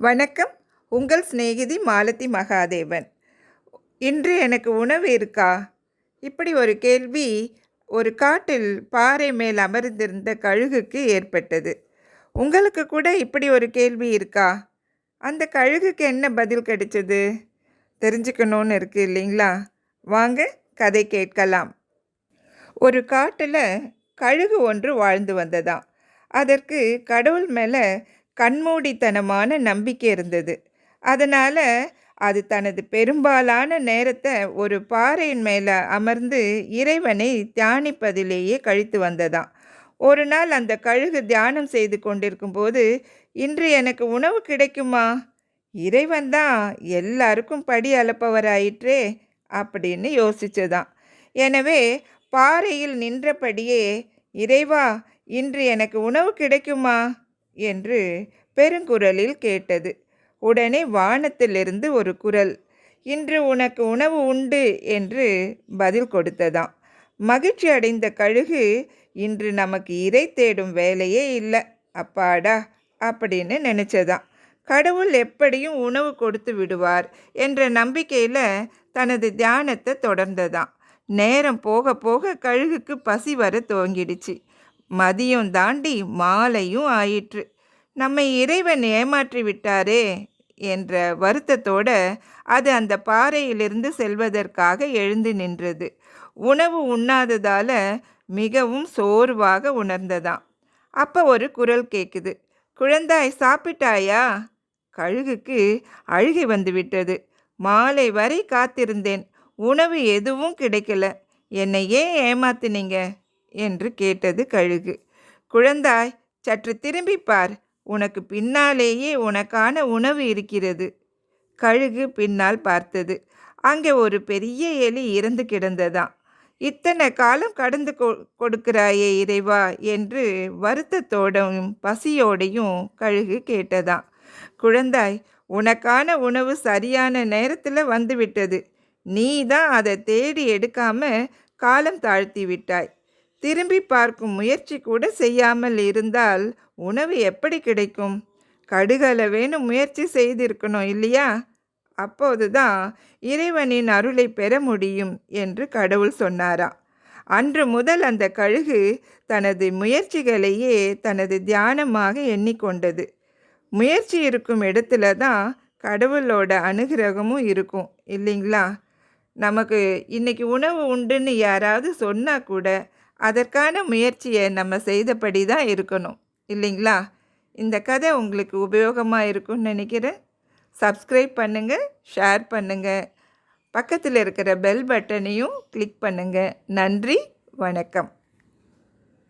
வணக்கம். உங்கள் சிநேகிதி மாலதி மகாதேவன். இன்று எனக்கு உணவு இருக்கா? இப்படி ஒரு கேள்வி ஒரு காட்டில் பாறை மேல் அமர்ந்திருந்த கழுகுக்கு ஏற்பட்டது. உங்களுக்கு கூட இப்படி ஒரு கேள்வி இருக்கா? அந்த கழுகுக்கு என்ன பதில் கிடைச்சது? தெரிஞ்சுக்கணும்னு இருக்கு இல்லைங்களா? வாங்க கதை கேட்கலாம். ஒரு காட்டில் கழுகு ஒன்று வாழ்ந்து வந்ததாம். அதற்கு கடவுள் மேலே கண்மூடித்தனமான நம்பிக்கை இருந்தது. அதனால் அது தனது பெரும்பாலான நேரத்தை ஒரு பாறையின் மேலே அமர்ந்து இறைவனை தியானிப்பதிலேயே கழித்து வந்ததாம். ஒரு நாள் அந்த கழுகு தியானம் செய்து கொண்டிருக்கும்போது, இன்று எனக்கு உணவு கிடைக்குமா? இறைவன் தான் எல்லாருக்கும் படி அளப்பவராயிற்றே அப்படின்னு யோசிச்சதாம். எனவே பாறையில் நின்றபடியே, இறைவா, இன்று எனக்கு உணவு கிடைக்குமா என்று பெருங்குரலில் கேட்டது. உடனே வானத்திலிருந்து ஒரு குரல், இன்று உனக்கு உணவு உண்டு என்று பதில் கொடுத்ததாம். மகிழ்ச்சி அடைந்த கழுகு, இன்று நமக்கு இறை தேடும் வேலையே இல்லை, அப்பாடா அப்படின்னு நினைச்சதாம். கடவுள் எப்படியும் உணவு கொடுத்து விடுவார் என்ற நம்பிக்கையில் தனது தியானத்தை தொடர்ந்ததாம். நேரம் போக போக கழுகுக்கு பசி வர துவங்கிடுச்சு. மதியம் தாண்டி மாலையும் ஆயிற்று. நம்மை இறைவன் ஏமாற்றி விட்டாரே என்ற வருத்தத்தோடு அது அந்த பாறையிலிருந்து செல்வதற்காக எழுந்து நின்றது. உணவு உண்ணாததால் மிகவும் சோர்வாக உணர்ந்ததாம். அப்போ ஒரு குரல் கேட்குது, குழந்தாய் சாப்பிட்டாயா? கழுகுக்கு அழுகை வந்து விட்டது. மாலை வரை காத்திருந்தேன், உணவு எதுவும் கிடைக்கல, என்னை ஏன் ஏமாத்தினீங்க என்று கேட்டது கழுகு. குழந்தாய், சற்று திரும்பிப்பார், உனக்கு பின்னாலேயே உனக்கான உணவு இருக்கிறது. கழுகு பின்னால் பார்த்தது. அங்கே ஒரு பெரிய எலி இறந்து கிடந்ததாம். இத்தனை காலம் கடந்து கொடுக்கிறாயே இறைவா என்று வருத்தத்தோடையும் பசியோடையும் கழுகு கேட்டதாம். குழந்தாய், உனக்கான உணவு சரியான நேரத்தில் வந்துவிட்டது. நீ தான் அதை தேடி எடுக்காம காலம் தாழ்த்தி விட்டாய். திரும்பி பார்க்கும் முயற்சி கூட செய்யாமல் இருந்தால் உணவு எப்படி கிடைக்கும்? கடுகளவேனும் முயற்சி செய்திருக்கணும் இல்லையா? அப்போது தான் இறைவனின் அருளை பெற முடியும் என்று கடவுள் சொன்னாராம். அன்று முதல் அந்த கழுகு தனது முயற்சிகளையே தனது தியானமாக எண்ணிக்கொண்டது. முயற்சி இருக்கும் இடத்துல தான் கடவுளோட அனுகிரகமும் இருக்கும் இல்லைங்களா? நமக்கு இன்னைக்கு உணவு உண்டுன்னு யாராவது சொன்னால் கூட அதற்கான முயற்சியை நம்ம செய்தபடி தான் இருக்கணும் இல்லைங்களா? இந்த கதை உங்களுக்கு உபயோகமாக இருக்கும்னு நினைக்கிறேன். சப்ஸ்கிரைப் பண்ணுங்கள், ஷேர் பண்ணுங்கள், பக்கத்தில் இருக்கிற பெல் பட்டனையும் கிளிக் பண்ணுங்கள். நன்றி, வணக்கம்.